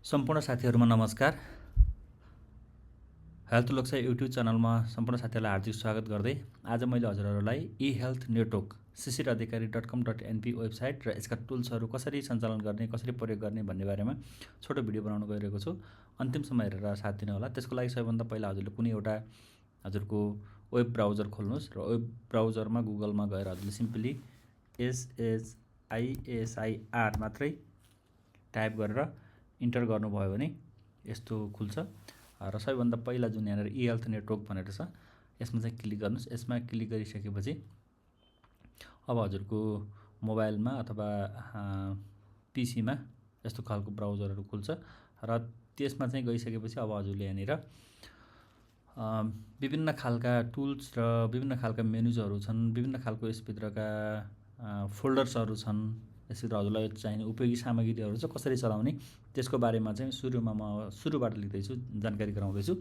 सम्पूर्ण साथीहरुमा नमस्कार। Health लोकसा YouTube च्यानलमा सम्पूर्ण साथीहरुलाई हार्दिक स्वागत गर्दै आज मैले हजुरहरुलाई e-health network ccradhikari.com.np वेबसाइट र यसका टुल्सहरु कसरी सञ्चालन गर्ने, कसरी प्रयोग गर्ने भन्ने बारेमा छोटो भिडियो बनाउन गइरहेको छु। अन्तिमसम्म हेरेर साथ दिनु होला। त्यसको लागि सबैभन्दा पहिला हजुरले कुनै एउटा हजुरको वेब ब्राउजर खोल्नुस् र वेब ब्राउजरमा गुगलमा गएर हजुरले सिम्पली SHISIR मात्रै टाइप गरेर इन्टर गर्नुभयो भने यस्तो खुल्छ र सबैभन्दा पहिला जुन यहाँ e-health network भनेर छ यसमा चाहिँ क्लिक गर्नुस्। यसमा क्लिक गरिसकेपछि अब हजुरको मोबाइलमा अथवा पीसीमा यस्तो खालको ब्राउजरहरु खुल्छ र त्यसमा चाहिँ गइसकेपछि अब हजुरले यहाँ विभिन्न खालका टुल्स र विभिन्न खालका मेनुजहरु छन्, विभिन्न खालको यसभित्रका फोल्डर्सहरु छन्। यसभित्र हजुरलाई चाहिने उपयोगी सामग्रीहरु चाहिँ कसरी चलाउने त्यसको बारेमा चाहिँ सुरुबाट लेख्दै छु, जानकारी गराउँदै छु।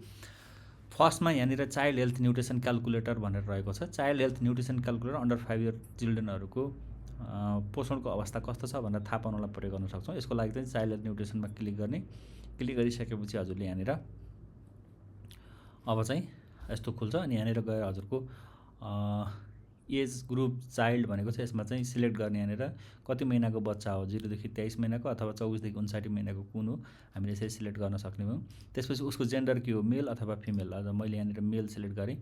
फर्स्टमा यहाँ चाइल्ड हेल्थ न्युट्रिसन क्याल्कुलेटर भनेर रहेको छ। Child health nutrition calculator under 5 year चिल्ड्रेनहरुको पोषणको अवस्था कस्तो छ भनेर थाहा पाउनलाई प्रयोग गर्न सक्छौं। यसको लागि चाहिँ चाइल्ड हेल्थ न्युट्रिसनमा क्लिक गर्ने। क्लिक गरिसकेपछि हजुरले यहाँ अब चाहिँ यस्तो खुल्छ अनि यहाँ गएर हजुरको एज ग्रुप चाइल्ड भनेको छ। यसमा चाहिँ सिलेक्ट गर्ने यहाँ कति महिनाको बच्चा हो, 0 देखि 23 महिनाको अथवा 24 देखि 59 महिनाको कुन हो हामीले यसरी सिलेक्ट गर्न सक्ने भयौं। त्यसपछि उसको जेन्डर के हो, मेल अथवा फिमेल। अझ मैले यहाँ मेल सिलेक्ट गरे।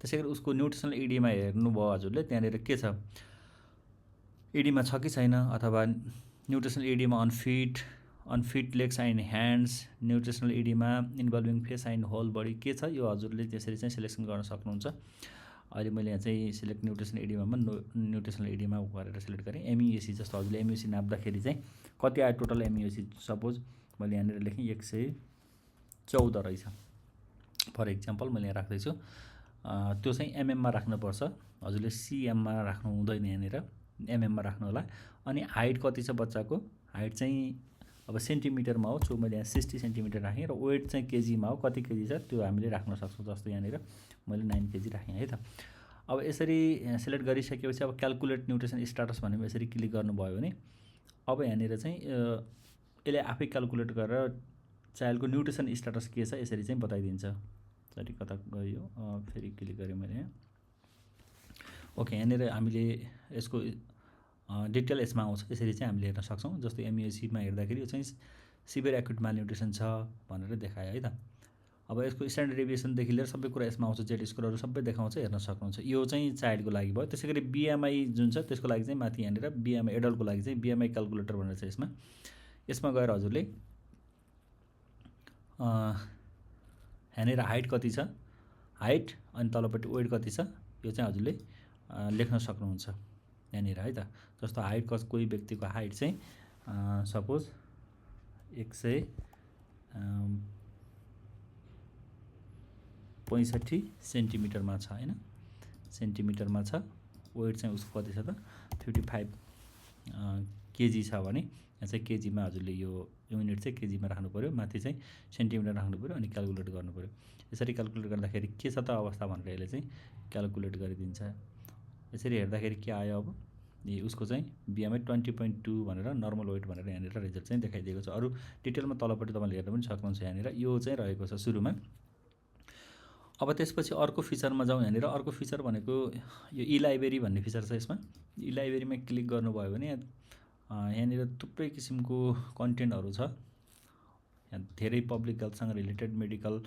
त्यसैगरी उसको न्युट्रिसनल एडीमा हेर्नुभयो हजुरले त्यहाँ के छ, एडीमा छ कि छैन अथवा nutritional oedema unfit legs and hands, nutritional oedema involving face and whole body के छ, यो हजुरले त्यसरी चाहिँ सिलेक्सन गर्न सक्नुहुन्छ। अहिले मैले यहाँ चाहिँ सिलेक्ट न्युट्रिसनल एडीमा न्युट्रिसनल एडीमा गरेर सिलेक्ट गरेँ। एमयुएसी जस्तो हजुरले एमयुएसी नाप्दाखेरि चाहिँ कति आयो टोटल एमयुएसी, सपोज मैले यहाँ लेखेँ 114 रहेछ फर एक्जाम्पल मैले यहाँ राख्दै छु। त्यो चाहिँ एमएममा राख्नुपर्छ, हजुरले सीएममा राख्नु हुँदैन, यहाँ एमएममा राख्नु होला। अनि हाइट कति छ बच्चाको, हाइट चाहिँ अब सेन्टिमिटरमा हो, सो मैले यहाँ 60 सेन्टिमिटर राखेँ र वेट चाहिँ केजीमा हो, कति केजी छ त्यो हामीले राख्न सक्छौं। जस्तो यहाँ मैले 9 केजी राखेँ है त। अब यसरी सिलेक्ट गरिसकेपछि अब क्याल्कुलेट न्युट्रिसन स्ट्याटस भनेको यसरी क्लिक गर्नुभयो भने अब यहाँ चाहिँ यसले आफै क्याल्कुलेट गरेर चाइल्डको न्युट्रिसन स्ट्याटस के छ यसरी चाहिँ बताइदिन्छ। सरी कता गयो, फेरि क्लिक गरेँ मैले यहाँ। ओके, यहाँ हामीले यसको डिटेल यसमा आउँछ, यसरी चाहिँ हामीले हेर्न सक्छौं। जस्तो एमयुएसीमा हेर्दाखेरि यो चाहिँ सिभियर एक्युट मालन्युट्रिसन छ भनेर देखायो है त। अब यसको स्ट्यान्डर्ड डेभिएसनदेखि लिएर सबै कुरा यसमा आउँछ, जेड स्कोरहरु सबै देखाउँछ, हेर्न सक्नुहुन्छ। यो चाहिँ चाइल्डको लागि भयो। त्यसैगरी बीएमआई जुन छ त्यसको लागि चाहिँ माथि यहाँ बीएमआई एडल्टको लागि चाहिँ बीएमआई क्याल्कुलेटर भनेर छ यसमा गएर हजुरले यहाँ हाइट कति छ, हाइट अनि तलपट्टि वेट कति छ यो चाहिँ हजुरले लेख्न सक्नुहुन्छ यहाँ है त। जस्तो हाइट कोही व्यक्तिको हाइट चाहिँ सपोज 165 सेन्टिमिटरमा छ हैन, सेन्टिमिटरमा छ। वेट चाहिँ उसको कति छ त 55 केजी छ भने यहाँ चाहिँ केजीमा हजुरले यो युनिट चाहिँ केजीमा राख्नु पर्यो, माथि चाहिँ सेन्टिमिटर राख्नु पर्यो अनि क्याल्कुलेट गर्नु पर्यो। यसरी क्याल्कुलेट गर्दाखेरि के छ त अवस्था भनेर यसले चाहिँ क्याल्कुलेट गरिदिन्छ। यसरी हेर्दाखेरि के आयो, अब उसको चाहिँ बीएमआई 20.2 भनेर नर्मल वेट भनेर यहाँ रिजल्ट चाहिँ देखाइदिएको छ। अरु डिटेलमा तलपट्टि तपाईले हेर्न पनि सक्नुहुन्छ। यहाँ यो चाहिँ रहेको छ सुरुमा। अब त्यसपछि अर्को फिचरमा जाउँ। यहाँ अर्को फिचर भनेको यो ई लाइब्रेरी भन्ने फिचर छ। यसमा ई लाइब्रेरीमा क्लिक गर्नुभयो भने यहाँ थुप्रै किसिमको कन्टेन्टहरु छ। यहाँ धेरै पब्लिक हेल्थसँग रिलेटेड, मेडिकल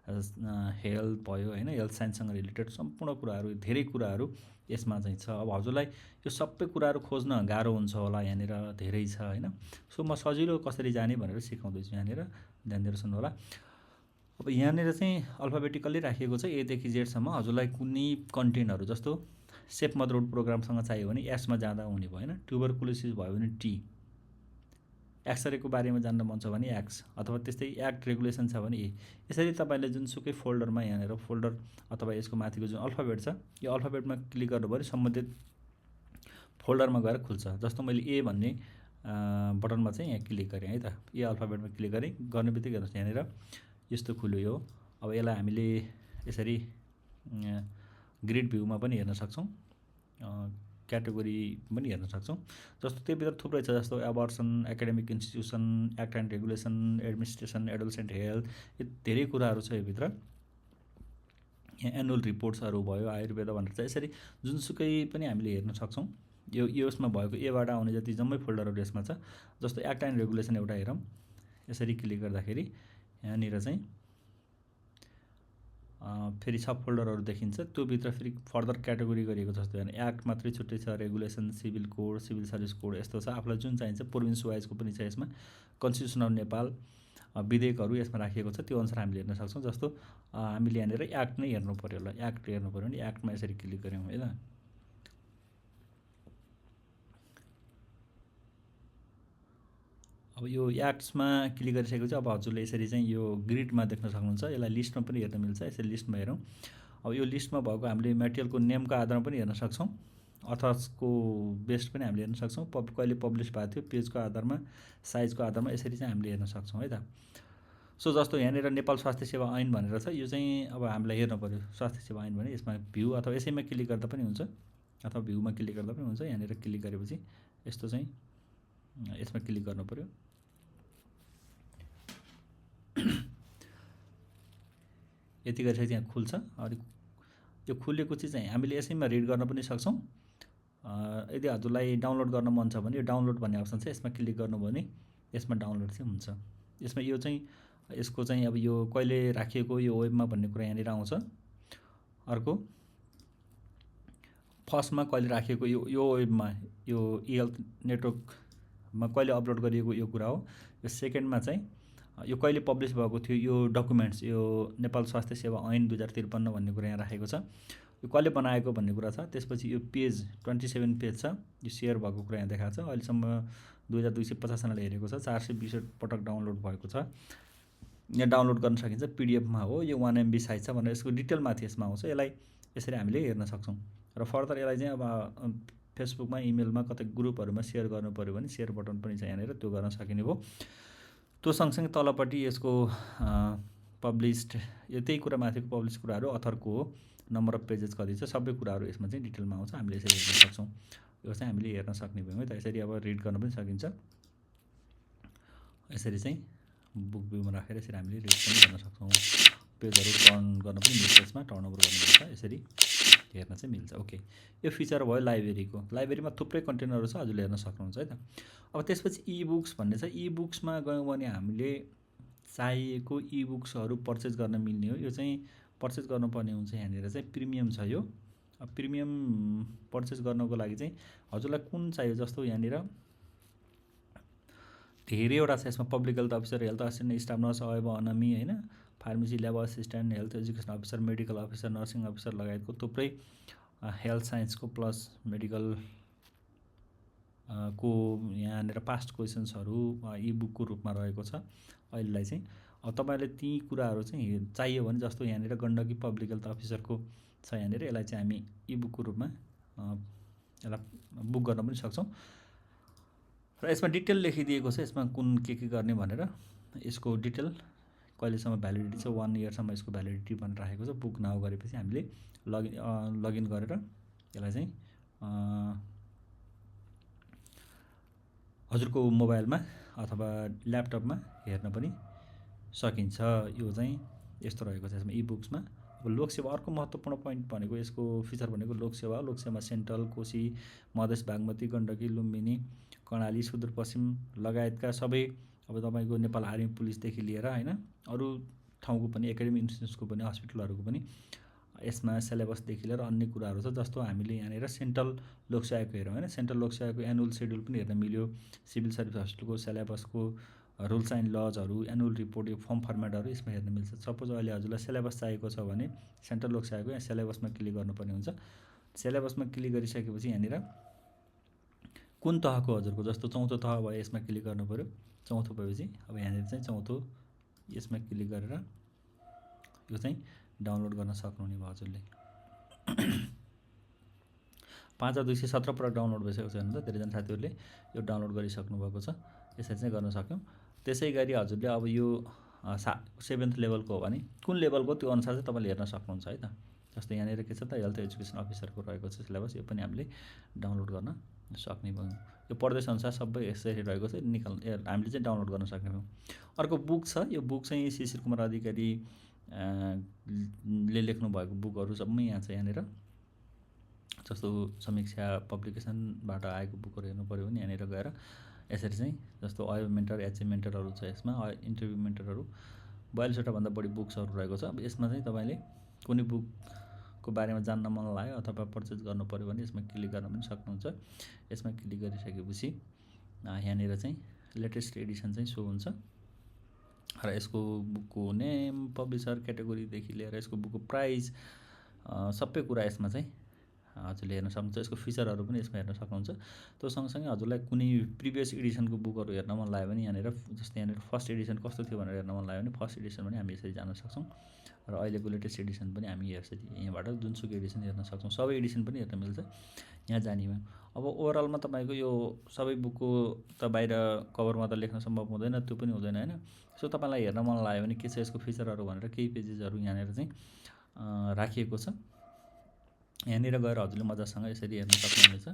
हेल्थ भयो हैन, हेल्थ साइन्ससँग रिलेटेड सम्पूर्ण कुराहरु, धेरै कुराहरु यसमा चाहिँ छ। अब हजुरलाई यो सबै कुराहरु खोज्न गाह्रो हुन्छ होला, यहाँ धेरै छ हैन। सो म सजिलो कसरी जाने भनेर सिकाउँदै छु। यहाँ ध्यान दिएर सुन्नु होला। अब यहाँ चाहिँ अल्फाबेटिकली राखिएको छ ए देखि जेड सम्म। हजुरलाई कुनै कन्टेन्टहरु जस्तो सेफ मदरहुड प्रोग्रामसँग चाहियो भने एस मा जाँदा हुने भयो हैन, ट्युबरकुलोसिस भयो भने टी, एक्सरेको बारेमा जान्न मन छ भने एक्स, अथवा त्यस्तै एक्ट रेगुलेसन छ भने ए। यसरी तपाईले जुनसुकै फोल्डरमा यहाँ फोल्डर अथवा यसको माथिको जुन अल्फाबेट छ यो अल्फाबेटमा क्लिक गर्नुभयो सम्बन्धित फोल्डरमा गएर खुल्छ। जस्तो मैले ए भन्ने बटनमा चाहिँ यहाँ क्लिक गरेँ है त। ए अल्फाबेटमा क्लिक गरेँ, गर्नेबित्तिकै हेर्नुस् यहाँ यस्तो खुल्यो यो। अब यसलाई हामीले यसरी ग्रिड भ्यूमा पनि हेर्न सक्छौं। क्याटेगोरी पनि हेर्न सक्छौँ। जस्तो त्योभित्र थुप्रै छ, जस्तो abortion, academic institution, act and regulation, administration, adolescent health, यो धेरै कुराहरू छ योभित्र। यहाँ एनुअल रिपोर्ट्सहरू भयो, आयुर्वेद भनेर चाहिँ यसरी जुनसुकै पनि हामीले हेर्न सक्छौँ। यसमा भएको एबाट आउने जति जम्मै फोल्डरहरू यसमा छ। जस्तो एक्ट एन्ड रेगुलेसन एउटा हेरौँ, यसरी क्लिक गर्दाखेरि यहाँनिर चाहिँ फेरि सब फोल्डरहरू देखिन्छ। त्योभित्र फेरि फर्दर क्याटेगोरी गरिएको छ। जस्तो यहाँ एक्ट मात्रै छुट्टै छ, regulation, civil code, civil service code यस्तो छ। आफूलाई जुन चाहिन्छ प्रोभिन्स वाइजको पनि छ यसमा। कन्स्टिट्युसन अफ नेपाल, विधेयकहरू यसमा राखिएको छ, त्यो अनुसार हामीले हेर्न सक्छौँ। जस्तो हामीले यहाँनिर एक्ट नै हेर्नु पऱ्यो होला, एक्ट हेर्नु पऱ्यो भने एक्टमा यसरी क्लिक गऱ्यौँ है त। अब यो एक्ट्समा क्लिक गरिसकेपछि अब हजुरले यसरी चाहिँ यो ग्रिडमा देख्न सक्नुहुन्छ। यसलाई लिस्टमा पनि हेर्न मिल्छ, यसरी लिस्टमा हेरौँ। अब यो लिस्टमा भएको हामीले मेटेरियलको नेमको आधारमा पनि हेर्न सक्छौँ, अथर्सको बेस्ड पनि हामीले हेर्न सक्छौँ। कहिले पब्लिस भएको थियो पेजको आधारमा, साइजको आधारमा यसरी चाहिँ हामीले हेर्न सक्छौँ है त। सो जस्तो यहाँनिर नेपाल स्वास्थ्य सेवा ऐन भनेर छ, यो चाहिँ अब हामीलाई हेर्नु पऱ्यो स्वास्थ्य सेवा ऐन भने यसमा भ्यू अथवा यसैमा क्लिक गर्दा पनि हुन्छ, अथवा भ्यूमा क्लिक गर्दा पनि हुन्छ। यहाँनिर क्लिक गरेपछि यस्तो चाहिँ यसमा क्लिक गर्नु पऱ्यो। यति गरिसकेपछि यहाँ खुल्छ। अनि यो खुलेको चिज चाहिँ हामीले यसैमा रिड गर्न पनि सक्छौँ। यदि हजुरलाई डाउनलोड गर्न मन छ भने यो डाउनलोड भन्ने अप्सन छ, यसमा क्लिक गर्नुभयो भने यसमा डाउनलोड चाहिँ हुन्छ। यसमा यो चाहिँ यसको चाहिँ अब यो कहिले राखिएको यो वेबमा भन्ने कुरा यहाँनिर आउँछ। अर्को फर्स्टमा कहिले राखिएको यो वेबमा, यो इहेल्थ नेटवर्कमा कहिले अपलोड गरिएको यो कुरा हो। यो सेकेन्डमा चाहिँ यो कहिले पब्लिस भएको थियो यो डकुमेन्ट्स, यो नेपाल स्वास्थ्य सेवा ऐन 2053 भन्ने कुरा यहाँ राखेको छ। यो कसले बनाएको भन्ने कुरा छ। त्यसपछि यो पेज 27 पेज छ, यो सेयर भएको कुरा यहाँ देखाएको छ। अहिलेसम्म 2250 जनाले हेरेको छ, 462 पटक डाउनलोड भएको छ। यहाँ डाउनलोड गर्न सकिन्छ, पिडिएफमा हो। यो 1 MB साइज छ भनेर यसको डिटेल माथि यसमा आउँछ। यसलाई यसरी हामीले हेर्न सक्छौँ। र फर्दर यसलाई चाहिँ अब फेसबुकमा, इमेलमा, कतै ग्रुपहरूमा सेयर गर्नु पऱ्यो भने सेयर बटन पनि छ यहाँनिर, त्यो गर्न सकिने भयो। त्यो सँगसँगै तलपट्टि यसको पब्लिस्ड, यो त्यही कुरा माथिको पब्लिस कुराहरू, अथरको हो, नम्बर अफ पेजेस कति छ, सबै कुराहरू यसमा चाहिँ डिटेलमा आउँछ। हामीले यसरी हेर्न सक्छौँ। यो चाहिँ हामीले हेर्न सक्ने भयौँ है त। यसरी अब रिड गर्न पनि सकिन्छ। यसरी चाहिँ बुक भ्यूमा राखेर यसरी हामीले रिड पनि गर्न सक्छौँ। पेजहरू टर्न गर्न पनि मिल्छ, यसमा टर्न ओभर गर्न मिल्छ, यसरी हेर्न चाहिँ मिल्छ। ओके, यो फिचर भयो लाइब्रेरीको। लाइब्रेरीमा थुप्रै कन्टेन्टहरू छ, हजुरले हेर्न सक्नुहुन्छ है त। अब त्यसपछि इबुक्स भन्ने छ। इबुक्समा गयौँ भने हामीले चाहिएको इबुक्सहरू पर्चेस गर्न मिल्ने हो। यो चाहिँ पर्चेस गर्नुपर्ने हुन्छ। यहाँनिर चाहिँ प्रिमियम छ यो। अब प्रिमियम पर्चेस गर्नको लागि चाहिँ हजुरलाई कुन चाहियो, जस्तो यहाँनिर धेरैवटा छ। यसमा public health officer, health assistant, staff nurse, अयब अनमी होइन, pharmacy, lab assistant, health education officer, medical officer, nursing officer लगायतको थुप्रै हेल्थ साइन्सको प्लस मेडिकल को यहाँनिर पास्ट क्वेसन्सहरू इबुकको रूपमा रहेको छ अहिलेलाई चाहिँ। अब तपाईँले ती कुराहरू चाहिँ चाहियो भने, जस्तो यहाँनिर गण्डकी पब्लिक हेल्थ अफिसरको छ यहाँनिर, यसलाई चाहिँ हामी इबुकको रूपमा यसलाई बुक गर्न पनि सक्छौँ। र यसमा डिटेल लेखिदिएको छ, यसमा कुन के गर्ने भनेर। यसको डिटेल कहिलेसम्म भ्यालिडिटी छ, 1 इयरसम्म यसको भ्यालिडिटी भनेर राखेको छ। बुक नाउ गरेपछि हामीले लगइन गरेर यसलाई चाहिँ हजुरको मोबाइलमा अथवा ल्यापटपमा हेर्न पनि सकिन्छ। यो चाहिँ यस्तो रहेको छ यसमा इबुक्समा। अब लोकसेवा अर्को महत्त्वपूर्ण पोइन्ट भनेको यसको फिचर भनेको लोकसेवा। लोकसेवा सेन्ट्रल, कोशी, मधेस, बागमती, गण्डकी, लुम्बिनी, कर्णाली, सुदूरपश्चिम लगायतका सबै, अब तपाईँको नेपाल आर्मी पुलिसदेखि लिएर होइन अरू ठाउँको पनि, एकाडेमिक इन्स्टिट्युट्सको पनि, हस्पिटलहरूको पनि यसमा सिलेबसदेखि लिएर अन्य कुराहरू छ। जस्तो हामीले यहाँनिर सेन्ट्रल लोकसेवाको हेरौँ होइन, सेन्ट्रल लोकसेवाको एनुअल सेड्युल पनि हेर्न मिल्यो। सिभिल सर्भिस हस्पिटलको सिलेबसको रुल्स एन्ड लजहरू, एनुअल रिपोर्ट, यो फर्म फर्मेटहरू यसमा हेर्न मिल्छ। सपोज अहिले हजुरलाई सिलेबस चाहिएको छ भने सेन्ट्रल लोकसेवाको यहाँ सिलेबसमा क्लिक गर्नुपर्ने हुन्छ। सिलेबसमा क्लिक गरिसकेपछि यहाँनिर कुन तहको हजुरको, जस्तो चौथो तह भयो, यसमा क्लिक गर्नु पऱ्यो। चौथो भएपछि अब यहाँनिर चाहिँ चौथो यसमा क्लिक गरेर यो चाहिँ डाउनलोड गर्न सक्नुहुने भयो हजुरले। 5217 पटक डाउनलोड भइसकेको छ हेर्नु त, धेरैजना साथीहरूले यो डाउनलोड गरिसक्नु भएको छ। यसरी चाहिँ गर्न सक्यौँ। त्यसै गरी हजुरले अब यो 7th लेभलको हो भने कुन लेभलको त्यो अनुसार चाहिँ तपाईँले हेर्न सक्नुहुन्छ है त। जस्तै यहाँनिर के छ त हेल्थ एजुकेसन अफिसरको रहेको छ सिलेबस, यो पनि हामीले डाउनलोड गर्न सक्ने भयौँ। यो प्रदेश अनुसार सबै यसरी रहेको छ, हामीले चाहिँ डाउनलोड गर्न सक्ने भयौँ। अर्को बुक छ, यो बुक चाहिँ शिशिर कुमार अधिकारी ले लेख्नु भएको बुकहरू सबै यहाँ छ। यहाँनिर जस्तो समीक्षा पब्लिकेसनबाट आएको बुकहरू हेर्नु पऱ्यो भने यहाँनिर गएर यसरी चाहिँ जस्तो अयो मेन्टर, एचए मेन्टरहरू छ यसमा, इन्टरभ्यू मेन्टरहरू 42वटा भन्दा बढी बुक्सहरू रहेको छ। अब यसमा चाहिँ तपाईँले कुनै बुकको बारेमा जान्न मन लाग्यो अथवा पर्चेज गर्नु पऱ्यो भने यसमा क्लिक गर्न पनि सक्नुहुन्छ। यसमा क्लिक गरिसकेपछि यहाँनिर चाहिँ लेटेस्ट एडिसन चाहिँ सो हुन्छ र यसको बुकको नेम, पब्लिसर, क्याटेगोरीदेखि लिएर यसको बुकको प्राइस सबै कुरा यसमा चाहिँ हजुरले हेर्न सक्नुहुन्छ। यसको फिचरहरू पनि यसमा हेर्न सक्नुहुन्छ। त्यो सँगसँगै हजुरलाई कुनै प्रिभियस एडिसनको बुकहरू हेर्न मन लाग्यो भने यहाँनिर जस्तै यहाँनिर फर्स्ट एडिसन कस्तो थियो भनेर हेर्न मन लाग्यो भने फर्स्ट एडिसन पनि हामी यसरी जान सक्छौँ र अहिलेको लेटेस्ट एडिसन पनि हामी यसरी यहाँबाट जुनसुकै एडिसन हेर्न सक्छौँ। सबै एडिसन पनि हेर्न मिल्छ यहाँ जानेमा। अब ओभरअलमा तपाईँको यो सबै बुकको त बाहिर कभरमा त लेख्न सम्भव हुँदैन, त्यो पनि हुँदैन होइन। सो तपाईँलाई हेर्न मन लाग्यो भने के छ यसको फिचरहरू भनेर केही पेजेसहरू यहाँनिर चाहिँ राखिएको छ। यहाँनिर गएर हजुरले मजासँग यसरी हेर्न सक्नुहुनेछ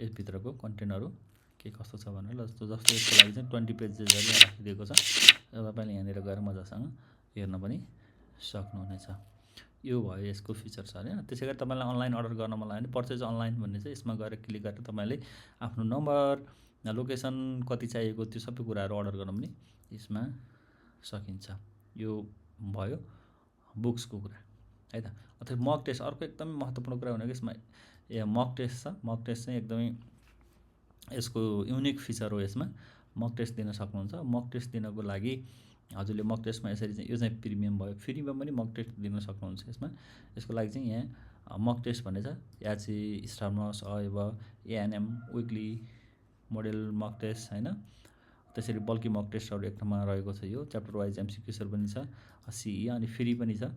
यसभित्रको कन्टेन्टहरू के कस्तो छ भनेर। जस्तो यसको लागि चाहिँ 20 पेजेसहरू यहाँ राखिदिएको छ र तपाईँले यहाँनिर गएर मजासँग हेर्न पनि सक्नुहुनेछ। यो भयो यसको फिचर्स होइन। त्यसै गरी तपाईँलाई अनलाइन अर्डर गर्न मन लाग्यो भने पर्चेज अनलाइन भन्ने चाहिँ यसमा गएर क्लिक गरेर तपाईँले आफ्नो नम्बर, लोकेसन, कति चाहिएको त्यो सबै कुराहरू अर्डर गर्न पनि यसमा सकिन्छ। यो भयो बुक्सको कुरा है त। अथवा मक टेस्ट, अर्को एकदमै महत्त्वपूर्ण कुरा भनेको यसमा मक टेस्ट छ। मक टेस्ट चाहिँ एकदमै यसको युनिक फिचर हो। यसमा मक टेस्ट दिन सक्नुहुन्छ। मक टेस्ट दिनको लागि हजुरले मक टेस्टमा यसरी चाहिँ यो चाहिँ प्रिमियम भयो, फ्रीमा पनि मक टेस्ट दिन सक्नुहुन्छ यसमा। यसको लागि चाहिँ यहाँ मक टेस्ट भन्ने छ, याची, स्टारमस, अयब, एएनएम, विकली मोडल मक टेस्ट होइन। त्यसरी बल्की मक टेस्टहरू एक ठाउँमा रहेको छ। यो च्याप्टर वाइज एमसिक्यूसहरू पनि छ, सिई अनि फ्री पनि छ।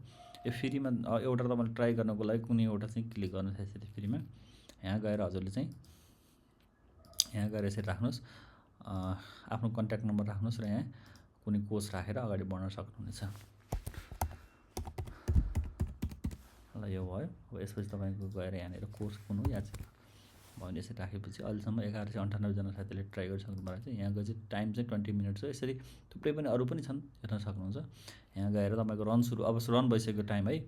यो फ्रीमा एउटा तपाईँले ट्राई गर्नको लागि कुनै एउटा चाहिँ क्लिक गर्नुहोस् यसरी फ्रीमा। यहाँ गएर हजुरले चाहिँ यहाँ गएर यसरी राख्नुहोस्, आफ्नो कन्ट्याक्ट नम्बर राख्नुहोस् र यहाँ कुनै कोर्स राखेर अगाडि बढ्न सक्नुहुनेछ। ल यो भयो। अब यसपछि तपाईँको गएर यहाँनिर कोर्स कुन हो याद भयो भने यसरी राखेपछि अहिलेसम्म 1198 जना साथीले ट्राई गरिसक्नु भएको छ। यहाँको चाहिँ टाइम चाहिँ 20 मिनट छ। यसरी थुप्रै पनि अरू पनि छन्, हेर्न सक्नुहुन्छ। यहाँ गएर तपाईँको रन सुरु, अब रन भइसक्यो टाइम है।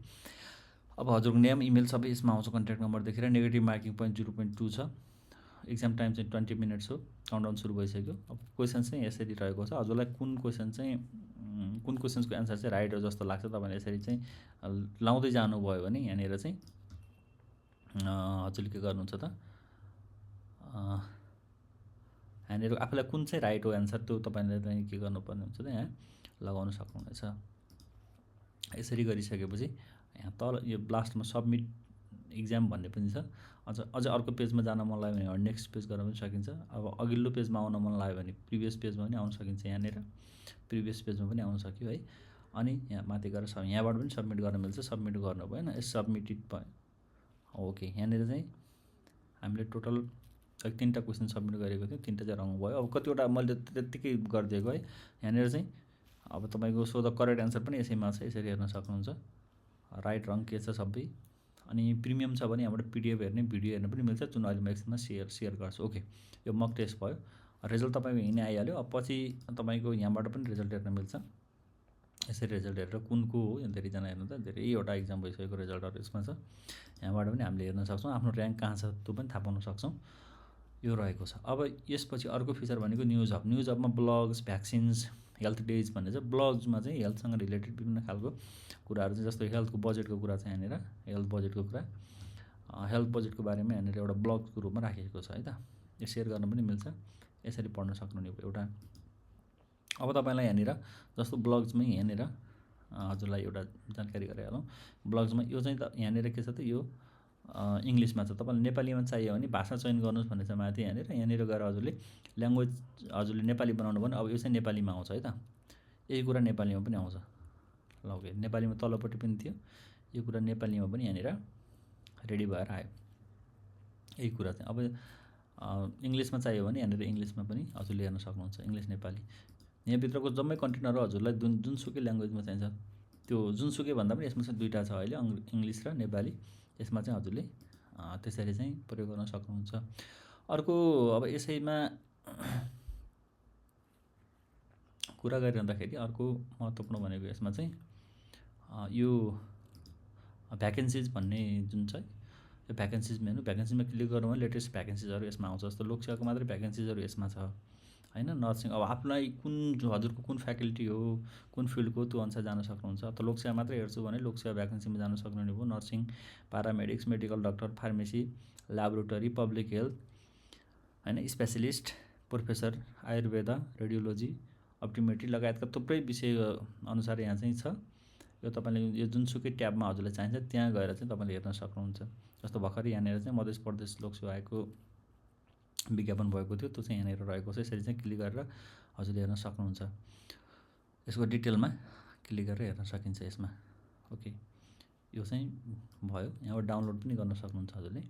अब हजुरको नेम, इमेल सबै यसमा आउँछ, कन्ट्याक्ट नम्बरदेखि र नेगेटिभ मार्किङ पोइन्ट 0.2 छ। एक्जाम टाइम चाहिँ 20 मिनट्स हो। काउन्टडाउन सुरु भइसक्यो। अब क्वेसन चाहिँ यसरी रहेको छ। हजुरलाई कुन क्वेसन्सको एन्सर चाहिँ राइट हो जस्तो लाग्छ तपाईँले यसरी चाहिँ लाउँदै जानुभयो भने यहाँनिर चाहिँ हजुरले के गर्नुहुन्छ त यहाँनिर आफूलाई कुन चाहिँ राइट हो एन्सर त्यो तपाईँले चाहिँ के गर्नुपर्ने हुन्छ त यहाँ लगाउन सक्नुहुनेछ। यसरी गरिसकेपछि यहाँ तल यो लास्टमा सबमिट इक्जाम भन्ने पनि छ। अझ अर्को पेजमा जान मन लाग्यो भने नेक्स्ट पेज गर्न पनि सकिन्छ। अब अघिल्लो पेजमा आउन मन लाग्यो भने प्रिभियस पेजमा पनि आउन सकिन्छ। यहाँनिर प्रिभियस पेजमा पनि आउन सक्यो है। अनि यहाँ माथि गएर यहाँबाट पनि सबमिट गर्न मिल्छ। सबमिट गर्नुभयो होइन, सबमिटेड भयो। ओके, यहाँनिर चाहिँ हामीले टोटल 3टा क्वेसन सबमिट गरेको थियौँ, 3टा चाहिँ रङ भयो। अब कतिवटा मैले त्यत्तिकै गरिदिएको है। यहाँनिर चाहिँ अब तपाईँको सो द करेक्ट एन्सर पनि यसैमा छ, यसरी हेर्न सक्नुहुन्छ। राइट रङ के छ सबै। अनि प्रिमियम छ भने यहाँबाट पिडिएफ हेर्ने, भिडियो हेर्न पनि मिल्छ, जुन अहिले म एकछिनमा सेयर गर्छु। ओके, यो मक टेस्ट भयो। रिजल्ट तपाईँको यहीँ नै आइहाल्यो। अब पछि तपाईँको यहाँबाट पनि रिजल्ट हेर्न मिल्छ। यसरी रिजल्ट हेरेर कुनको हो यहाँ धेरैजना हेर्नु त धेरैवटा इक्जाम भइसकेको रिजल्टहरू यसमा छ। यहाँबाट पनि हामीले हेर्न सक्छौँ, आफ्नो र्याङ्क कहाँ छ त्यो पनि थाहा पाउन सक्छौँ। यो रहेको छ। अब यसपछि अर्को फिचर भनेको न्युज हब। न्युज हबमा ब्लग्स, भ्याक्सिन्स, हेल्थ डेज भन्ने छ। ब्लग्समा चाहिँ हेल्थसँग रिलेटेड विभिन्न खालको कुराहरू चाहिँ जस्तो हेल्थको बजेटको कुरा छ यहाँनिर, हेल्थ बजेटको कुरा, हेल्थ बजेटको बारेमा यहाँनिर एउटा ब्लगको रूपमा राखेको छ है त। यो सेयर गर्न पनि मिल्छ, यसरी पढ्न सक्नुहुने एउटा। अब तपाईँलाई यहाँनिर जस्तो ब्लग्समै यहाँनिर हजुरलाई एउटा जानकारी गराइहालौँ। ब्लग्समा यो चाहिँ त यहाँनिर के छ त यो इङ्ग्लिसमा छ। तपाईँलाई नेपालीमा चाहियो भने भाषा चयन गर्नुहोस् भन्ने छ माथि यहाँनिर गएर हजुरले ल्याङ्ग्वेज हजुरले नेपाली बनाउनु भने अब यो चाहिँ नेपालीमा आउँछ है त। यही कुरा नेपालीमा पनि आउँछ। ल ओके, नेपालीमा तल्लोपट्टि पनि थियो, यो कुरा नेपालीमा पनि यहाँनिर रेडी भएर आयो। यही कुरा चाहिँ अब इङ्ग्लिसमा चाहियो भने यहाँनिर इङ्ग्लिसमा पनि हजुरले हेर्न सक्नुहुन्छ, इङ्ग्लिस नेपाली। यहाँभित्रको जम्मै कन्टेन्टहरू हजुरलाई जुनसुकै ल्याङ्ग्वेजमा चाहिन्छ त्यो जुनसुकै भन्दा पनि यसमा चाहिँ दुईवटा छ अहिले, इङ्ग्लिस र नेपाली। यसमा चाहिँ हजुरले त्यसरी चाहिँ प्रयोग गर्न सक्नुहुन्छ। अर्को अब यसैमा कुरा गरिरहँदाखेरि अर्को महत्त्वपूर्ण भनेको यसमा चाहिँ यो भ्याकेन्सिज भन्ने जुन छ, यो भ्याकेन्सिजमा हेर्नु, भ्याकेन्सीमा क्लिक गर्नु भने लेटेस्ट भ्याकेन्सिजहरू यसमा आउँछ। जस्तो लोकसेवाको मात्रै भ्याकेन्सिजहरू यसमा छ होइन। नर्सिङ अब आफूलाई हजुरको कुन फ्याकल्टी हो, कुन फिल्डको, त्यो अनुसार जान सक्नुहुन्छ। त लोकसेवा मात्रै हेर्छु भने लोकसेवा भ्याकेन्सीमा जान सक्नुहुने भयो। Nursing, paramedics, medical doctor, pharmacy, laboratory, public health होइन, specialist, professor, Ayurveda, radiology, optometry लगायतका थुप्रै विषय अनुसार यहाँ चाहिँ छ। यो तपाईँले यो जुनसुकै ट्याबमा हजुरलाई चाहिन्छ त्यहाँ गएर चाहिँ तपाईँले हेर्न सक्नुहुन्छ। जस्तो भर्खरै यहाँनिर चाहिँ मध्य प्रदेश लोकसेवा आयोगको विज्ञापन भएको थियो, त्यो चाहिँ यहाँनिर रहेको छ। यसरी चाहिँ क्लिक गरेर हजुरले हेर्न सक्नुहुन्छ। यसको डिटेलमा क्लिक गरेर हेर्न सकिन्छ यसमा। ओके, यो चाहिँ भयो। यहाँबाट डाउनलोड पनि गर्न सक्नुहुन्छ हजुरले,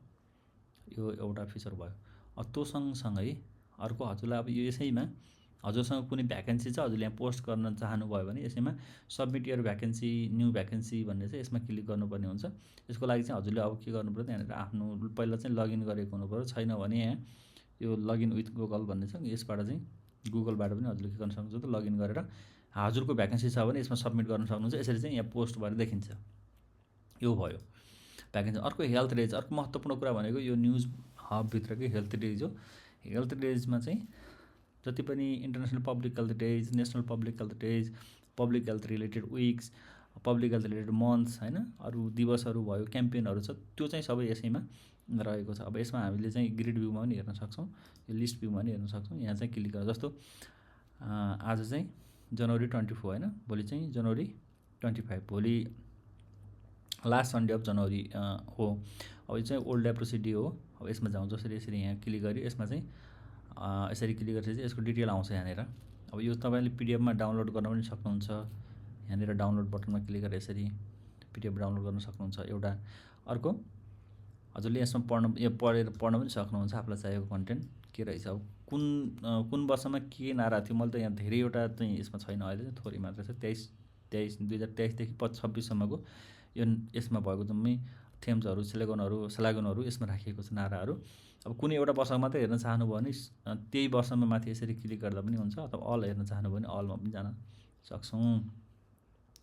यो एउटा फिचर भयो। त्यो सँगसँगै अर्को हजुरलाई अब यो यसैमा हजुरसँग कुनै भ्याकेन्सी छ, हजुरले यहाँ पोस्ट गर्न चाहनुभयो भने यसैमा submit your vacancy, new vacancy भन्ने चाहिँ यसमा क्लिक गर्नुपर्ने हुन्छ। यसको लागि चाहिँ हजुरले अब के गर्नु पर्यो, यहाँनिर आफ्नो पहिला चाहिँ लगइन गरेको हुनुपऱ्यो। छैन भने यहाँ यो लगइन विथ गुगल भन्ने छ, यसबाट चाहिँ गुगलबाट पनि हजुरले के गर्न सक्नुहुन्छ त लगइन गरेर हजुरको भ्याकेन्सी छ भने यसमा सबमिट गर्न सक्नुहुन्छ। यसरी चाहिँ यहाँ पोस्ट भएर देखिन्छ। यो भयो भ्याकेन्सी। अर्को हेल्थ डेज, अर्को महत्त्वपूर्ण कुरा भनेको यो न्युज हबभित्रकै हेल्थ डेज हो। हेल्थ डेजमा चाहिँ जति पनि international public health days, national public health days, public health related weeks, public health related months होइन, अरू दिवसहरू भयो, क्याम्पेनहरू छ, त्यो चाहिँ सबै यसैमा रहेको छ। अब यसमा हामीले चाहिँ ग्रिड भ्यूमा पनि हेर्न सक्छौँ, यो लिस्ट भ्यूमा पनि हेर्न सक्छौँ। यहाँ चाहिँ क्लिक गरेर जस्तो आज चाहिँ जनवरी 24 होइन, भोलि चाहिँ जनवरी 25, भोलि लास्ट सन्डे अफ जनवरी हो। अब यो चाहिँ ओल्ड एप्रोसिडी हो। अब यसमा जाउँ, जसरी यसरी यहाँ क्लिक गऱ्यो यसमा चाहिँ यसरी क्लिक गरेर चाहिँ यसको डिटेल आउँछ यहाँनिर। अब यो तपाईँले पिडिएफमा डाउनलोड गर्न पनि सक्नुहुन्छ। यहाँनिर डाउनलोड बटनमा क्लिक गरेर यसरी पिडिएफ डाउनलोड गर्न सक्नुहुन्छ एउटा। अर्को हजुरले यसमा पढेर पढ्न पनि सक्नुहुन्छ, आफूलाई चाहिएको कन्टेन्ट के रहेछ। अब कुन वर्षमा के नारा थियो, मैले त यहाँ धेरैवटा चाहिँ यसमा छैन, अहिले चाहिँ थोरै मात्र छ। 2023देखि 26सम्मको यो यसमा भएको जम्मै थेम्सहरू, स्लोगनहरू यसमा राखिएको छ, नाराहरू। अब कुनै एउटा वर्षमा मात्रै हेर्न चाहनुभयो भने त्यही वर्षमा माथि यसरी क्लिक गर्दा पनि हुन्छ, अथवा अल हेर्न चाहनुभयो भने अलमा पनि जान सक्छौँ।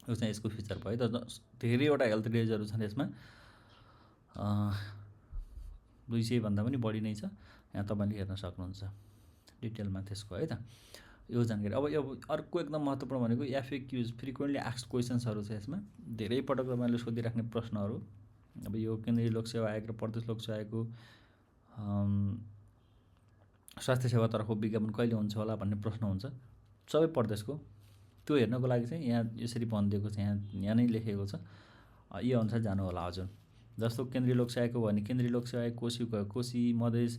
यो चाहिँ यसको फिचर भयो। त धेरैवटा हेल्थ डेजहरू छन् यसमा, 200 भन्दा पनि बढी नै छ। यहाँ तपाईँले हेर्न सक्नुहुन्छ डिटेलमा त्यसको है त यो जानकारी। अब यो अर्को एकदम महत्त्वपूर्ण भनेको एफएक्यूज, फ्रिक्वेन्टली आस्क्ड क्वेसन्सहरू छ यसमा। धेरै पटक तपाईँले सोधिराख्ने प्रश्नहरू। अब यो केन्द्रीय लोकसेवा आयोग र प्रदेश लोकसेवा आयोगको स्वास्थ्य सेवातर्फ विज्ञापन कहिले हुन्छ होला भन्ने प्रश्न हुन्छ सबै प्रदेशको। त्यो हेर्नको लागि चाहिँ यहाँ यसरी भनिदिएको छ, यहाँ नै लेखेको छ, यो अनुसार जानु होला हजुर। जस्तो केन्द्रीय लोकसेवा आयोग हो भने केन्द्रीय लोकसेवा आयोग कोशी मधेस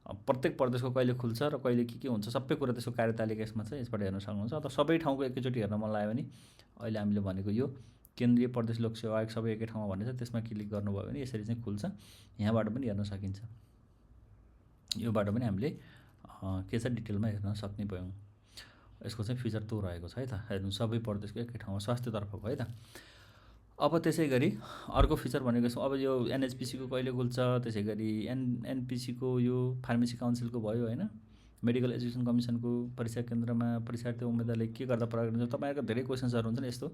प्रत्येक प्रदेशको कहिले खुल्छ र कहिले के हुन्छ सबै कुरा त्यसको कार्यतालिका यसमा छ, यसबाट हेर्न सक्नुहुन्छ। अथवा सबै ठाउँको एकैचोटि हेर्न मन लाग्यो भने अहिले हामीले भनेको यो केन्द्रीय प्रदेश लोकसेवा आयोग सबै एकै ठाउँमा भन्ने छ, त्यसमा क्लिक गर्नुभयो भने यसरी चाहिँ खुल्छ। यहाँबाट पनि हेर्न सकिन्छ, योबाट पनि हामीले के छ डिटेलमा हेर्न सक्ने भयौँ। यसको चाहिँ फिचर त्यो रहेको छ है त, हेर्नु सबै प्रदेशको एकै ठाउँमा स्वास्थ्यतर्फको है त। अब त्यसै गरी अर्को फिचर भनेको अब यो एनएचपिसीको कहिले खुल्छ, त्यसै गरी एनपिसीको यो फार्मेसी काउन्सिलको भयो होइन, मेडिकल एजुकेसन कमिसनको परीक्षा केन्द्रमा परीक्षार्थी उम्मेदवारले के गर्दा प्रयोग हुन्छ, तपाईँहरूको धेरै क्वेसन्सहरू हुन्छ नि यस्तो।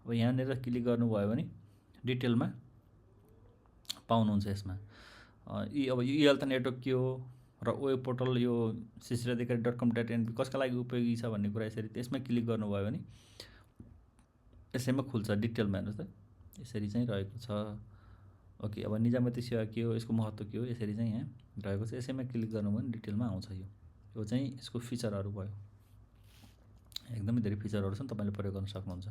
अब यहाँनिर क्लिक गर्नुभयो भने डिटेलमा पाउनुहुन्छ यसमा। अब यो हेल्थ नेटवर्क के हो र वेब पोर्टल यो शिशिराधिकारी.com.np कसका लागि उपयोगी छ भन्ने कुरा यसरी त्यसमा क्लिक गर्नुभयो भने यसैमा खुल्छ डिटेलमा। हेर्नुहोस् त यसरी चाहिँ रहेको छ। ओके, अब निजामती सेवा के हो, यसको महत्त्व के हो, यसरी चाहिँ यहाँ रहेको छ। यसैमा क्लिक गर्नुभयो भने डिटेलमा आउँछ। यो चाहिँ यसको फिचरहरू भयो। एकदमै धेरै फिचरहरू छन्, तपाईँले प्रयोग गर्न सक्नुहुन्छ।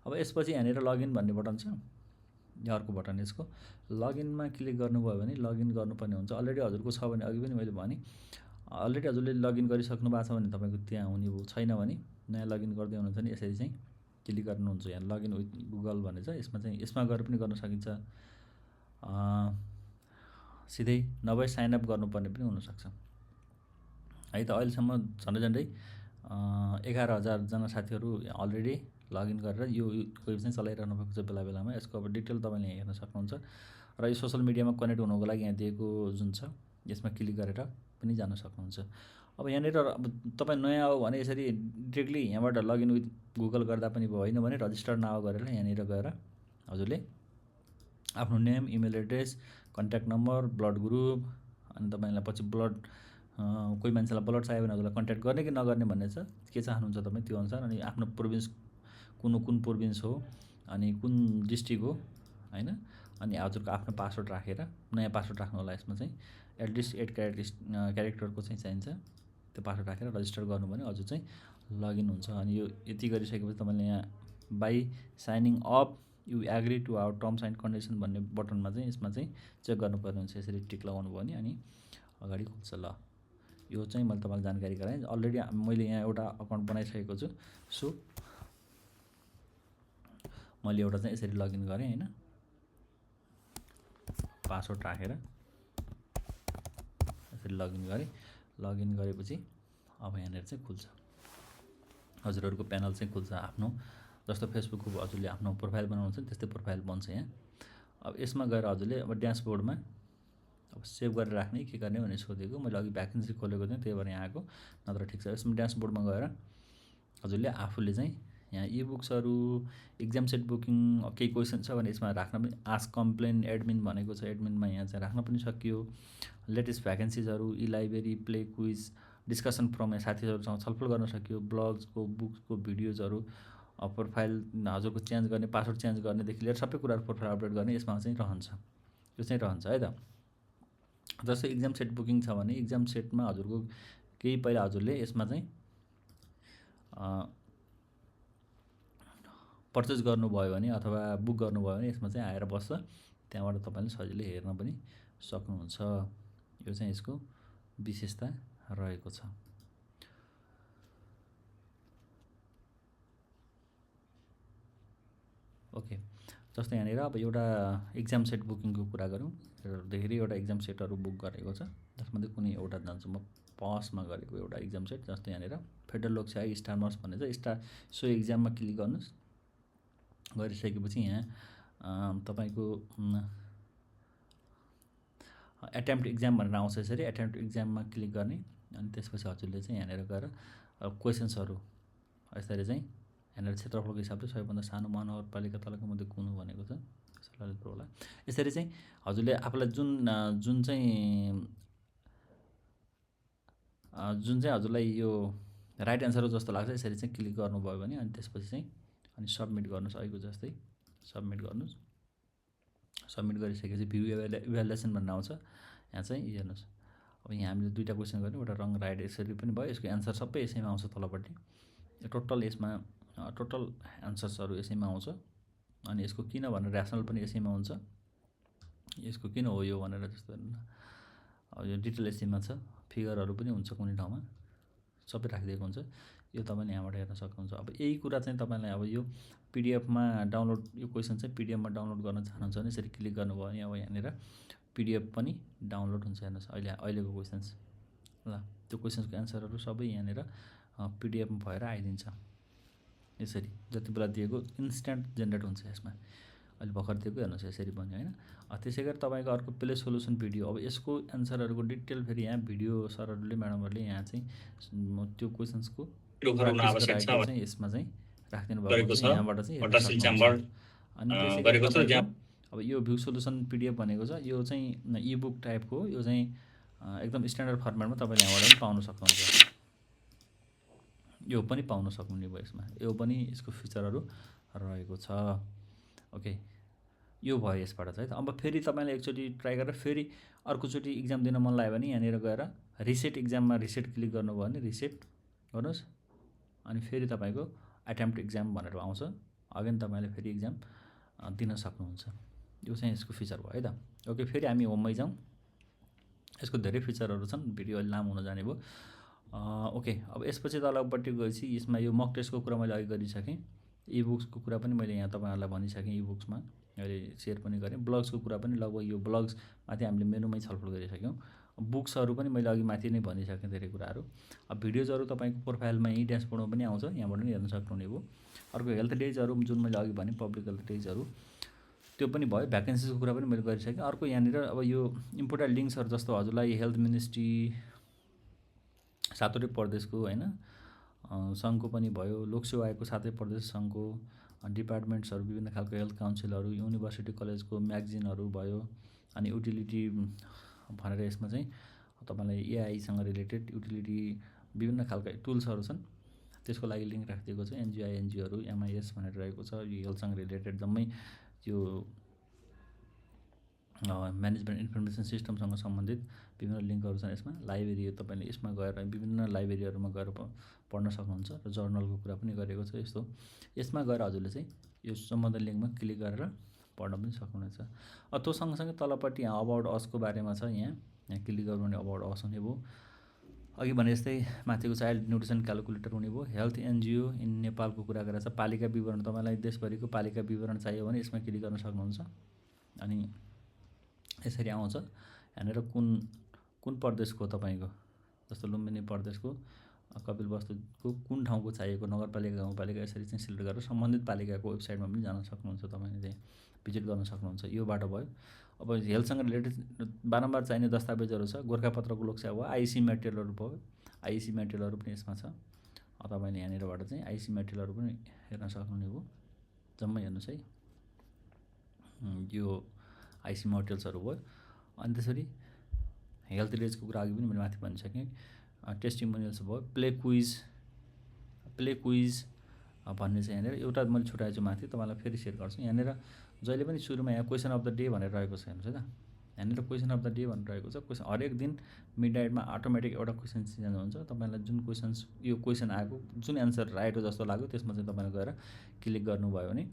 अब यसपछि यहाँनिर लगइन भन्ने बटन छ, यो अर्को बटन। यसको लगइनमा क्लिक गर्नुभयो भने लगइन गर्नुपर्ने हुन्छ। अलरेडी हजुरको छ भने, अघि पनि मैले भने अलरेडी हजुरले लगइन गरिसक्नु भएको छ भने तपाईँको त्यहाँ हुने भयो, छैन भने नयाँ लगइन गर्दै हुनुहुन्छ भने यसरी चाहिँ क्लिक गर्नुहुन्छ। यहाँ लगइन विथ गुगल भन्ने छ, यसमा गएर पनि गर्न सकिन्छ। सिधै नभए साइनअप गर्नुपर्ने पनि हुनसक्छ है त। अहिलेसम्म झन्डै 11,000 जना साथीहरू अलरेडी लगइन गरेर यो वेब चाहिँ चलाइरहनु भएको छ बेला बेलामा। यसको अब डिटेल तपाईँले यहाँ हेर्न सक्नुहुन्छ र यो सोसल मिडियामा कनेक्ट हुनुको लागि यहाँ दिएको जुन छ यसमा क्लिक गरेर पनि जान सक्नुहुन्छ। अब यहाँनिर अब तपाईँ नयाँ हो भने यसरी डिरेक्टली यहाँबाट लगइन विथ गुगल गर्दा पनि भयो, होइन भने रजिस्टर नाउ गरेर यहाँनिर गएर हजुरले आफ्नो name, email address, contact number, blood group, अनि तपाईँलाई पछि ब्लड कोही मान्छेलाई ब्लड चाहियो भने हजुरलाई कन्ट्याक्ट गर्ने कि नगर्ने भन्ने छ, के चाहनुहुन्छ तपाईँ त्यो अनुसार। अनि आफ्नो प्रोभिन्स कुन प्रोभिन्स हो अनि कुन डिस्ट्रिक्ट हो, होइन। अनि हजुरको आफ्नो पासवर्ड राखेर नयाँ पासवर्ड राख्नु होला। यसमा चाहिँ एटलिस्ट 8 क्यारेक्टरको चाहिँ चाहिन्छ। त्यो पासवर्ड राखेर रजिस्टर गर्नु भने हजुर चाहिँ लगइन हुन्छ। अनि यो यति गरिसकेपछि तपाईँले यहाँ by signing up you agree to our terms and condition भन्ने बटनमा चाहिँ यसमा चाहिँ चेक गर्नुपर्ने हुन्छ। यसरी टिक लगाउनु भयो भने अनि अगाडि खुल्छ। ल यो चाहिँ मैले तपाईँलाई जानकारी गराएँ। अलरेडी मैले यहाँ एउटा अकाउन्ट बनाइसकेको छु। सो मैले एउटा चाहिँ यसरी लगइन गरेँ, होइन, पासवर्ड राखेर यसरी लगइन गरेँ। लगइन गरेपछि अब यहाँनिर चाहिँ खुल्छ, हजुरहरूको प्यानल चाहिँ खुल्छ। आफ्नो जस्तो फेसबुकको हजुरले आफ्नो प्रोफाइल बनाउनुहुन्छ नि त्यस्तै प्रोफाइल बन्छ यहाँ। अब यसमा गएर हजुरले अब ड्यासबोर्डमा अब सेभ गरेर राख्ने के गर्ने भनेर सोधेको, मैले अघि भ्याकेन्सी खोलेको थिएँ त्यही भएर यहाँ आएको, नत्र ठिक छ। यसमा ड्यासबोर्डमा गएर हजुरले आफूले चाहिँ यहाँ इबुक्सहरू, इक्जाम सेट बुकिङ, केही क्वेसन छ भने यसमा राख्न पनि, आस्क कम्प्लेन एडमिन भनेको छ, एडमिनमा यहाँ चाहिँ राख्न पनि सकियो। लेटेस्ट भ्याकेन्सिजहरू, e library, play quiz, discussion forum साथीहरूसँग छलफल गर्न सकियो। ब्लग्सको, बुक्सको भिडियोजहरू, प्रोफाइल हजुरको चेन्ज गर्ने, पासवर्ड चेन्ज गर्नेदेखि लिएर सबै कुराहरू प्रोफाइल अपडेट गर्ने यसमा चाहिँ रहन्छ। यो चाहिँ रहन्छ है त। जस्तै इक्जाम सेट बुकिङ छ भने इक्जाम सेटमा हजुरको केही पहिला हजुरले यसमा चाहिँ पर्चेस गर्नुभयो भने अथवा बुक गर्नुभयो भने यसमा चाहिँ आएर बस्छ, त्यहाँबाट तपाईँले सजिलै हेर्न पनि सक्नुहुन्छ। यो चाहिँ यसको विशेषता रहेको छ। ओके, जस्तै यहाँनिर अब एउटा इक्जाम सेट बुकिङको कुरा गरौँ। धेरैवटा इक्जाम सेटहरू बुक गरेको छ, जसमध्ये कुनै एउटा जान्छु म। पसमा गरेको एउटा इक्जाम सेट, जस्तै यहाँनिर फेडरल लोकसेवा स्टार नर्स भन्ने छ, स्टार सो इक्जाममा क्लिक गर्नुहोस्। गरिसकेपछि यहाँ तपाईँको एटेम्प्ट इक्जाम भनेर आउँछ। यसरी एटेम्प्ट इक्जाममा क्लिक गर्ने, अनि त्यसपछि हजुरले चाहिँ यहाँनिर गएर क्वेसन्सहरू यसरी चाहिँ यहाँनिर क्षेत्रफलको हिसाबले सबैभन्दा सानो महानगरपालिका तलको मध्ये कुन हो भनेको छ, ललितपुर होला। यसरी चाहिँ हजुरले आफूलाई जुन चाहिँ हजुरलाई यो राइट एन्सर हो जस्तो लाग्छ यसरी चाहिँ क्लिक गर्नुभयो भने अनि त्यसपछि चाहिँ अनि सबमिट गर्नुहोस्। अहिलेको जस्तै सबमिट गर्नुहोस्। सबमिट गरिसकेपछि भ्यू इभ्यालुएसन भन्ने आउँछ। यहाँ चाहिँ हेर्नुहोस्, अब यहाँ हामीले दुईवटा क्वेसन गर्यौँ, एउटा रङ राइट यसरी पनि भयो। यसको एन्सर सबै यसैमा आउँछ तलपट्टि। टोटल यसमा टोटल एन्सर्सहरू यसैमा आउँछ। अनि यसको किन भनेर ऱ्यासनल पनि यसैमा हुन्छ, यसको किन हो यो भनेर जस्तो अब यो डिटेल यसैमा छ। फिगरहरू पनि हुन्छ कुनै ठाउँमा, सबै राखिदिएको हुन्छ। यो तपाईँले यहाँबाट हेर्न सक्नुहुन्छ। अब यही कुरा चाहिँ तपाईँलाई अब यो पिडिएफमा डाउनलोड, यो क्वेसन चाहिँ पिडिएफमा डाउनलोड गर्न चाहनुहुन्छ भने यसरी क्लिक गर्नुभयो भने अब यहाँनिर पिडिएफ पनि डाउनलोड हुन्छ। हेर्नुहोस् अहिलेको क्वेसन्स, ल त्यो क्वेसन्सको एन्सरहरू सबै यहाँनिर पिडिएफमा भएर आइदिन्छ। यसरी जति बेला दिएको इन्स्ट्यान्ट जेनेरेट हुन्छ यसमा। अहिले भर्खर दिएको हेर्नुहोस् यसरी बन्यो, होइन। त्यसै गरी तपाईँको अर्को प्ले सोल्युसन भिडियो, अब यसको एन्सरहरूको डिटेल फेरि यहाँ भिडियो सरहरूले म्याडमहरूले यहाँ चाहिँ त्यो क्वेसन्सको चाहिँ यसमा चाहिँ राखिदिनु भएको छ। यहाँबाट चाहिँ अनि त्यसै गरी तपाईँको अब यो भ्यू सोल्युसन पिडिएफ भनेको छ, यो चाहिँ इबुक टाइपको, यो चाहिँ एकदम स्ट्यान्डर्ड फर्मेटमा तपाईँले यहाँबाट पनि पाउन सक्नुहुन्छ। यो पनि पाउन सक्नुहुने भयो यसमा, यो पनि यसको फिचरहरू रहेको छ। ओके, यो भयो यसबाट चाहिँ। अब फेरि तपाईँले एकचोटि ट्राई गरेर फेरि अर्कोचोटि इक्जाम दिन मन लाग्यो भने यहाँनिर गएर रिसेट इक्जाममा रिसेट क्लिक गर्नुभयो भने रिसेट गर्नुहोस्। अनि फेरि तपाईँको एटेम्प्ट इक्जाम भनेर आउँछ, अगेन तपाईँले फेरि इक्जाम दिन सक्नुहुन्छ। यो चाहिँ यसको फिचर भयो है त। ओके, फेरि हामी होममै जाउँ। यसको धेरै फिचरहरू छन्, भिडियो अलि लामो हुन जाने भयो। ओके, अब यसपछि तलपट्टि गएपछि यसमा यो मक टेस्टको कुरा मैले अघि गरिसकेँ। इबुक्सको कुरा पनि मैले यहाँ तपाईँहरूलाई भनिसकेँ, इबुक्समा अहिले सेयर पनि गरेँ। ब्लग्सको कुरा पनि लगभग यो ब्लग्समाथि हामीले मेनुमै छलफल गरिसक्यौँ। बुक्सहरू पनि मैले अघि माथि नै भनिसकेँ धेरै कुराहरू। अब भिडियोजहरू तपाईँको प्रोफाइलमा यहीँ ड्यासबोर्डमा पनि आउँछ, यहाँबाट पनि हेर्न सक्नुहुने भयो। अर्को हेल्थ डेजहरू जुन मैले अघि भने पब्लिक हेल्थ डेजहरू त्यो पनि भयो। भ्याकेन्सिजको कुरा पनि मैले गरिसकेँ। अर्को यहाँनिर अब यो इम्पोर्टेन्ट लिङ्क्सहरू जस्तो हजुरलाई हेल्थ मिनिस्ट्री 7वटै प्रदेशको होइन सङ्घको पनि भयो, लोकसेवा आयोगको 7 प्रदेश सङ्घको डिपार्टमेन्ट्सहरू, विभिन्न खालको हेल्थ काउन्सिलहरू, युनिभर्सिटी कलेजको म्यागजिनहरू भयो, अनि युटिलिटी भनेर यसमा चाहिँ तपाईँलाई एआईसँग रिलेटेड युटिलिटी विभिन्न खालका टुल्सहरू छन्, त्यसको लागि लिङ्क राखिदिएको छ। एनजिओहरू एमआइएस भनेर रहेको छ, यो हेल्थसँग रिलेटेड जम्मै यो म्यानेजमेन्ट इन्फर्मेसन सिस्टमसँग सम्बन्धित विभिन्न लिङ्कहरू छन् यसमा। लाइब्रेरी तपाईँले यसमा गएर विभिन्न लाइब्रेरीहरूमा गएर पढ्न सक्नुहुन्छ र जर्नलको कुरा पनि गरेको छ यस्तो। यसमा गएर हजुरले चाहिँ यो सम्बन्धित लिङ्कमा क्लिक गरेर पढ्न पनि सक्नुहुनेछ। त्यो सँगसँगै तलपट्टि यहाँ अबाउट असको बारेमा छ, यहाँ क्लिक गर्नु भने अबाउट अस हुने भयो। अघि भने जस्तै माथिको चाइल्ड न्युट्रिसन क्यालकुलेटर हुने भयो। हेल्थ एनजिओ इन नेपालको कुरा गरेर छ। पालिका विवरण, तपाईँलाई देशभरिको पालिका विवरण चाहियो भने यसमा क्लिक गर्न सक्नुहुन्छ। अनि यसरी आउँछ यहाँनिर कुन प्रदेशको तपाईँको, जस्तो लुम्बिनी प्रदेशको कपिलवस्तुको कुन ठाउँको चाहिएको, नगरपालिका गाउँपालिका, यसरी चाहिँ सिलेक्ट गरेर सम्बन्धित पालिकाको वेबसाइटमा पनि जान सक्नुहुन्छ, तपाईँले चाहिँ भिजिट गर्न सक्नुहुन्छ। यो बाटो भयो। अब हेल्थसँग रिलेटेड बारम्बार चाहिने दस्तावेजहरू छ, गोर्खापत्रको लोकसेवा भयो, आइसी मेटेरियलहरू भयो, आइसी मेटेरियलहरू पनि यसमा छ। तपाईँले यहाँनिरबाट चाहिँ आइसी मेटेरियलहरू पनि हेर्न सक्नुहुने भयो। जम्मै हेर्नुहोस् है, यो आइसी मेटेरियल्सहरू भयो। अनि त्यसरी हेल्थ डेजको कुरा अघि पनि मैले माथि भनिसकेँ। टेस्टिमोनियल्स भयो, प्ले क्विज भन्ने चाहिँ यहाँनिर एउटा मैले छुट्याएको छु माथि, तपाईँलाई फेरि सेयर गर्छु। यहाँनिर जहिले पनि सुरुमा यहाँ क्वेसन अफ द डे भनेर रहेको छ, हेर्नुहोस् है त, यहाँनिर क्वेसन अफ द डे भनेर रहेको छ। क्वेसन हरेक दिन मिडनाइटमा अटोमेटिक एउटा क्वेसन चेन्ज हुन्छ। तपाईँलाई जुन यो क्वेसन आएको, जुन एन्सर राइट हो जस्तो लाग्यो त्यसमा चाहिँ तपाईँले गएर क्लिक गर्नुभयो भने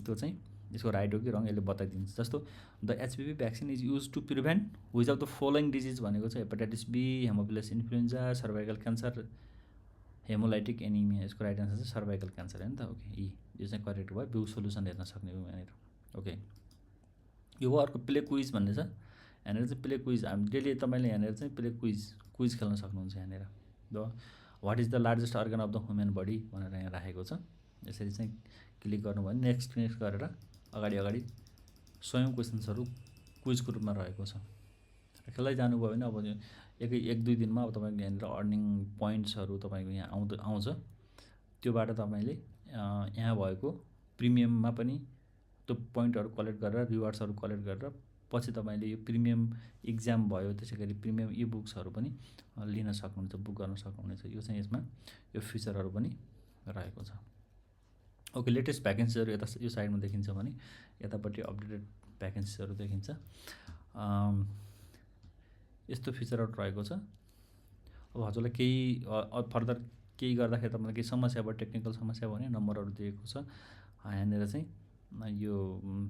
त्यो चाहिँ यसको राइट हो कि रङ यसले बताइदिन्छ। जस्तो the HPV vaccine is use to prevent which of the following disease भनेको छ, hepatitis B, haemophilus influenza, cervical cancer, haemolytic anaemia. यसको राइट एन्सर चाहिँ सर्भाइकल क्यान्सर हो नि त। ओके, यो चाहिँ करेक्ट भयो। भ्यू सोल्युसन हेर्न सक्ने हो यहाँनिर। ओके, यो हो। अर्को प्ले क्विज भन्ने छ, यहाँनिर चाहिँ प्ले क्विज हामी डेली तपाईँले यहाँनिर चाहिँ प्ले क्विज खेल्न सक्नुहुन्छ। यहाँनिर the what is the largest organ of the human body भनेर यहाँ राखेको छ। यसरी चाहिँ क्लिक गर्नुभयो भने नेक्स्ट गरेर अगाडि स्वयं क्वेसन्सहरू क्विजको रूपमा रहेको छ। खेल्दै जानुभयो भने अब एक दुई दिनमा अब तपाईँको यहाँनिर अर्निङ पोइन्ट्सहरू तपाईँको यहाँ आउँछ। त्योबाट तपाईँले यहाँ भएको प्रिमियममा पनि त्यो पोइन्टहरू कलेक्ट गरेर रिवार्ड्सहरू कलेक्ट गरेर पछि तपाईँले यो प्रिमियम इक्जाम भयो, त्यसै गरी प्रिमियम इ बुक्सहरू पनि लिन सक्नुहुन्छ, बुक गर्न सक्नुहुनेछ। यो चाहिँ यसमा यो फिचरहरू पनि रहेको छ। ओके, लेटेस्ट भ्याकेन्सीहरू यता यो साइडमा देखिन्छ भने यतापट्टि अपडेटेड भ्याकेन्सीहरू देखिन्छ। यस्तो फिचरहरू रहेको छ। अब हजुरलाई केही फर्दर केही गर्दाखेरि तपाईँलाई केही समस्या भयो, टेक्निकल समस्या भयो भने नम्बरहरू दिएको छ यहाँनिर चाहिँ। यो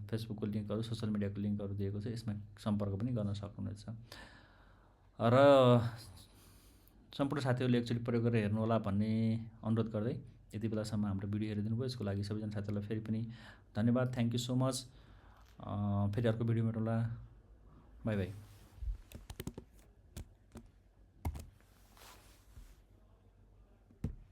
फेसबुकको लिङ्कहरू, सोसियल मिडियाको लिङ्कहरू दिएको छ, यसमा सम्पर्क पनि गर्न सक्नुहुनेछ। र सम्पूर्ण साथीहरूले एक्चुअली प्रयोग गरेर हेर्नु होला भन्ने अनुरोध गर्दै यति बेलासम्म हाम्रो भिडियो हेरिदिनु भयो। यसको लागि सबैजना साथीहरूलाई फेरि पनि धन्यवाद, थ्याङ्क यू सो मच। फेरि अर्को भिडियोमा भेटौँला, बाई बाई।